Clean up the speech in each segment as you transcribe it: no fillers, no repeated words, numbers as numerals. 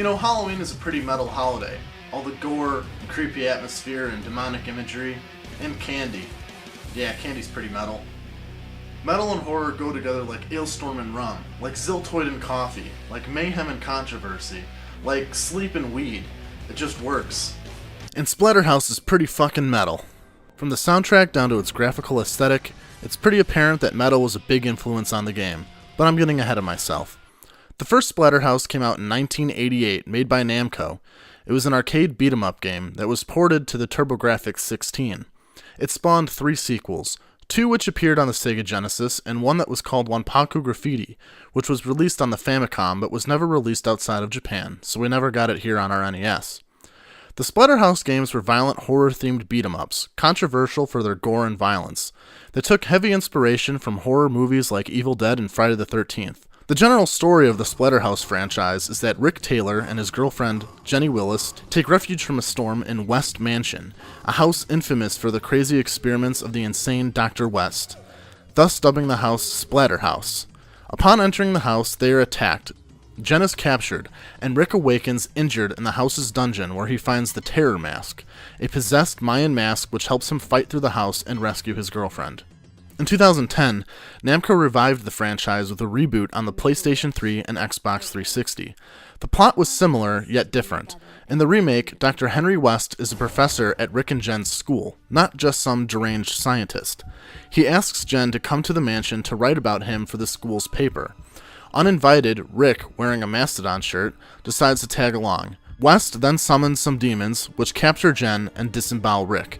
You know, Halloween is a pretty metal holiday. All the gore, and creepy atmosphere, and demonic imagery, and candy. Yeah, candy's pretty metal. Metal and horror go together like Ailstorm and rum, like Ziltoid and coffee, like mayhem and controversy, like sleep and weed. It just works. And Splatterhouse is pretty fucking metal. From the soundtrack down to its graphical aesthetic, it's pretty apparent that metal was a big influence on the game, but I'm getting ahead of myself. The first Splatterhouse came out in 1988, made by Namco. It was an arcade beat-em-up game that was ported to the TurboGrafx-16. It spawned 3 sequels, 2 which appeared on the Sega Genesis, and one that was called Wanpaku Graffiti, which was released on the Famicom but was never released outside of Japan, so we never got it here on our NES. The Splatterhouse games were violent horror-themed beat-em-ups, controversial for their gore and violence. They took heavy inspiration from horror movies like Evil Dead and Friday the 13th. The general story of the Splatterhouse franchise is that Rick Taylor and his girlfriend, Jenny Willis, take refuge from a storm in West Mansion, a house infamous for the crazy experiments of the insane Dr. West, thus dubbing the house Splatterhouse. Upon entering the house, they are attacked. Jen is captured, and Rick awakens injured in the house's dungeon where he finds the Terror Mask, a possessed Mayan mask which helps him fight through the house and rescue his girlfriend. In 2010, Namco revived the franchise with a reboot on the PlayStation 3 and Xbox 360. The plot was similar, yet different. In the remake, Dr. Henry West is a professor at Rick and Jen's school, not just some deranged scientist. He asks Jen to come to the mansion to write about him for the school's paper. Uninvited, Rick, wearing a Mastodon shirt, decides to tag along. West then summons some demons, which capture Jen and disembowel Rick.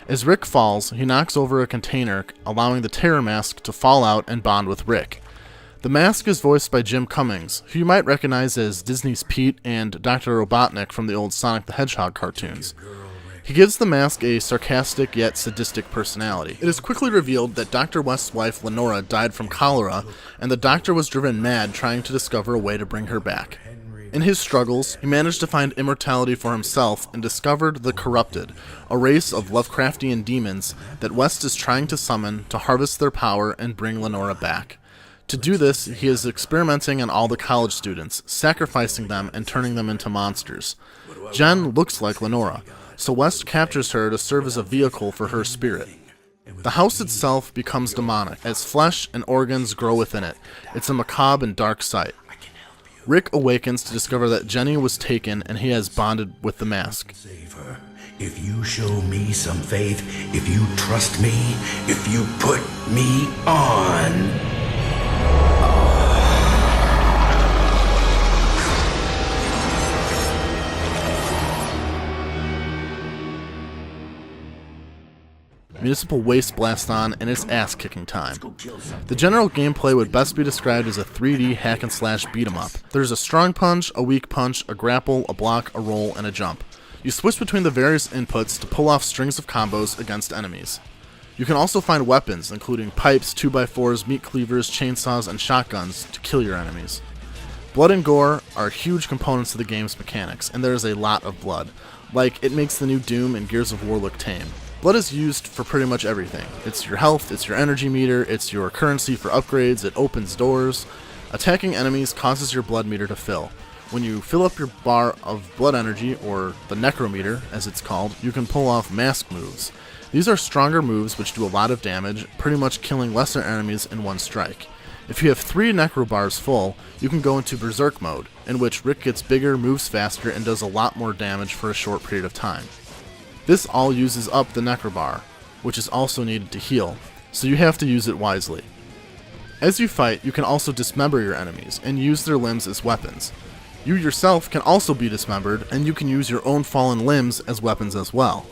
As Rick falls, he knocks over a container, allowing the Terror Mask to fall out and bond with Rick. The mask is voiced by Jim Cummings, who you might recognize as Disney's Pete and Dr. Robotnik from the old Sonic the Hedgehog cartoons. He gives the mask a sarcastic yet sadistic personality. It is quickly revealed that Dr. West's wife Lenora died from cholera, and the doctor was driven mad trying to discover a way to bring her back. In his struggles, he managed to find immortality for himself and discovered the Corrupted, a race of Lovecraftian demons that West is trying to summon to harvest their power and bring Lenora back. To do this, he is experimenting on all the college students, sacrificing them and turning them into monsters. Jen looks like Lenora, so West captures her to serve as a vehicle for her spirit. The house itself becomes demonic, as flesh and organs grow within it. It's a macabre and dark sight. Rick awakens to discover that Jenny was taken and he has bonded with the mask. Save her. If you show me some faith, if you trust me, if you put me on. Municipal Waste Blast on, and it's ass-kicking time. The general gameplay would best be described as a 3D hack-and-slash beat-em-up. There's a strong punch, a weak punch, a grapple, a block, a roll, and a jump. You switch between the various inputs to pull off strings of combos against enemies. You can also find weapons, including pipes, 2x4s, meat cleavers, chainsaws, and shotguns to kill your enemies. Blood and gore are huge components of the game's mechanics, and there is a lot of blood. Like, it makes the new Doom and Gears of War look tame. Blood is used for pretty much everything. It's your health, it's your energy meter, it's your currency for upgrades, it opens doors. Attacking enemies causes your blood meter to fill. When you fill up your bar of blood energy, or the necrometer as it's called, you can pull off mask moves. These are stronger moves which do a lot of damage, pretty much killing lesser enemies in one strike. If you have 3 necro bars full, you can go into Berserk mode, in which Rick gets bigger, moves faster, and does a lot more damage for a short period of time. This all uses up the Necrobar, which is also needed to heal, so you have to use it wisely. As you fight, you can also dismember your enemies, and use their limbs as weapons. You yourself can also be dismembered, and you can use your own fallen limbs as weapons as well.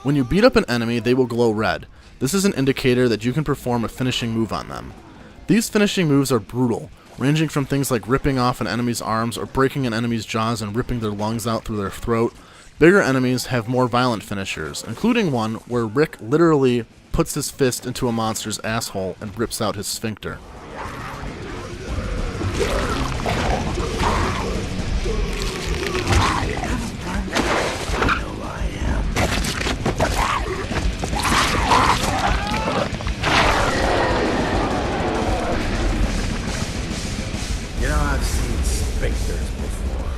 When you beat up an enemy, they will glow red. This is an indicator that you can perform a finishing move on them. These finishing moves are brutal, ranging from things like ripping off an enemy's arms or breaking an enemy's jaws and ripping their lungs out through their throat. Bigger enemies have more violent finishers, including one where Rick literally puts his fist into a monster's asshole and rips out his sphincter. You know, I've seen sphincters before,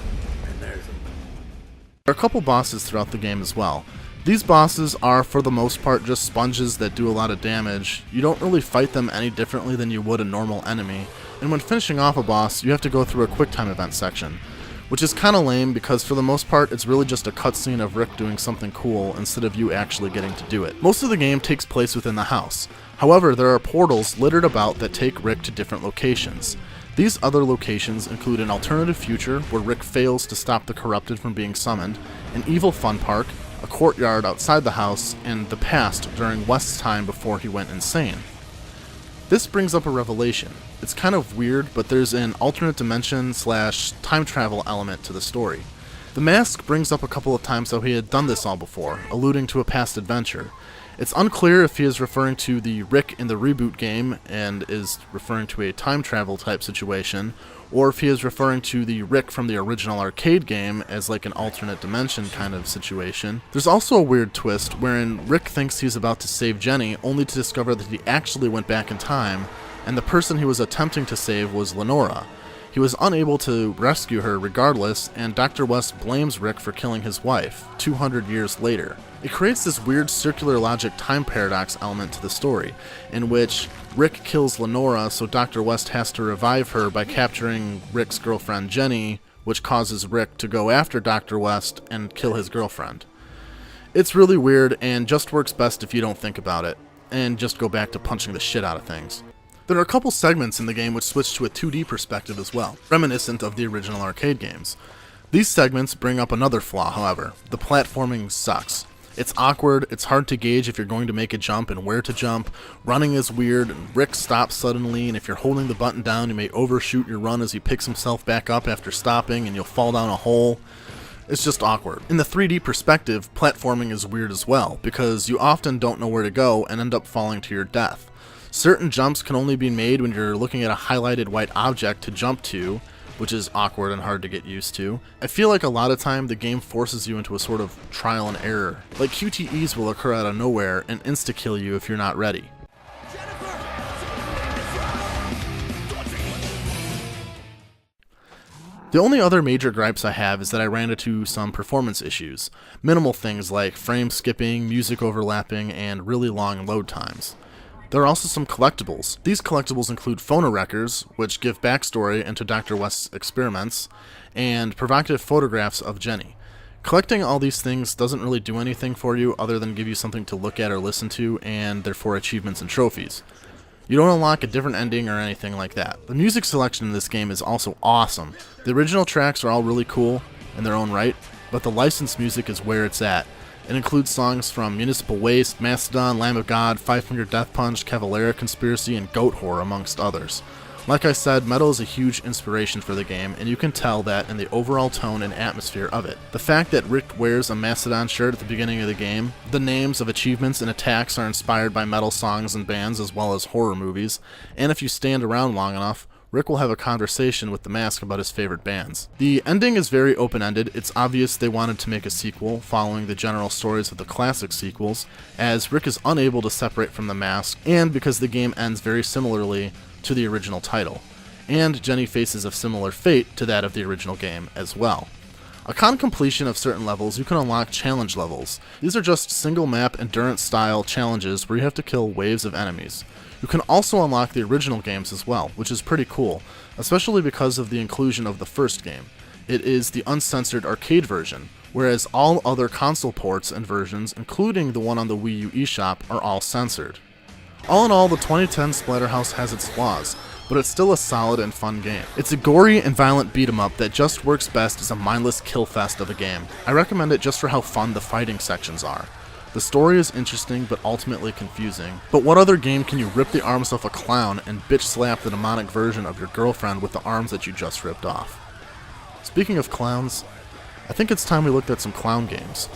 couple bosses throughout the game as well. These bosses are for the most part just sponges that do a lot of damage. You don't really fight them any differently than you would a normal enemy, and when finishing off a boss you have to go through a QuickTime event section, which is kinda lame because for the most part it's really just a cutscene of Rick doing something cool instead of you actually getting to do it. Most of the game takes place within the house. However, there are portals littered about that take Rick to different locations. These other locations include an alternative future where Rick fails to stop the corrupted from being summoned, an evil fun park, a courtyard outside the house, and the past during West's time before he went insane. This brings up a revelation. It's kind of weird, but there's an alternate dimension / time travel element to the story. The Mask brings up a couple of times how he had done this all before, alluding to a past adventure. It's unclear if he is referring to the Rick in the reboot game and is referring to a time travel type situation, or if he is referring to the Rick from the original arcade game as like an alternate dimension kind of situation. There's also a weird twist wherein Rick thinks he's about to save Jenny, only to discover that he actually went back in time, and the person he was attempting to save was Lenora. He was unable to rescue her regardless, and Dr. West blames Rick for killing his wife, 200 years later. It creates this weird circular logic time paradox element to the story, in which Rick kills Lenora, so Dr. West has to revive her by capturing Rick's girlfriend Jenny, which causes Rick to go after Dr. West and kill his girlfriend. It's really weird and just works best if you don't think about it, and just go back to punching the shit out of things. There are a couple segments in the game which switch to a 2D perspective as well, reminiscent of the original arcade games. These segments bring up another flaw, however. The platforming sucks. It's awkward, it's hard to gauge if you're going to make a jump and where to jump, running is weird, and Rick stops suddenly, and if you're holding the button down you may overshoot your run as he picks himself back up after stopping and you'll fall down a hole. It's just awkward. In the 3D perspective, platforming is weird as well, because you often don't know where to go and end up falling to your death. Certain jumps can only be made when you're looking at a highlighted white object to jump to, which is awkward and hard to get used to. I feel like a lot of time the game forces you into a sort of trial and error. Like QTEs will occur out of nowhere and insta-kill you if you're not ready. The only other major gripes I have is that I ran into some performance issues. Minimal things like frame skipping, music overlapping, and really long load times. There are also some collectibles. These collectibles include phonorecords, which give backstory into Dr. West's experiments, and provocative photographs of Jenny. Collecting all these things doesn't really do anything for you other than give you something to look at or listen to, and therefore achievements and trophies. You don't unlock a different ending or anything like that. The music selection in this game is also awesome. The original tracks are all really cool in their own right, but the licensed music is where it's at. It includes songs from Municipal Waste, Mastodon, Lamb of God, Five Finger Death Punch, Cavalera Conspiracy, and Goat Whore, amongst others. Like I said, metal is a huge inspiration for the game, and you can tell that in the overall tone and atmosphere of it. The fact that Rick wears a Mastodon shirt at the beginning of the game, the names of achievements and attacks are inspired by metal songs and bands as well as horror movies, and if you stand around long enough, Rick will have a conversation with the Mask about his favorite bands. The ending is very open-ended. It's obvious they wanted to make a sequel following the general stories of the classic sequels, as Rick is unable to separate from the Mask, and because the game ends very similarly to the original title, and Jenny faces a similar fate to that of the original game as well. Upon completion of certain levels, you can unlock challenge levels. These are just single map endurance style challenges where you have to kill waves of enemies. You can also unlock the original games as well, which is pretty cool, especially because of the inclusion of the first game. It is the uncensored arcade version, whereas all other console ports and versions, including the one on the Wii U eShop, are all censored. All in all, the 2010 Splatterhouse has its flaws, but it's still a solid and fun game. It's a gory and violent beat-em-up that just works best as a mindless kill fest of a game. I recommend it just for how fun the fighting sections are. The story is interesting but ultimately confusing. But what other game can you rip the arms off a clown and bitch slap the demonic version of your girlfriend with the arms that you just ripped off? Speaking of clowns, I think it's time we looked at some clown games.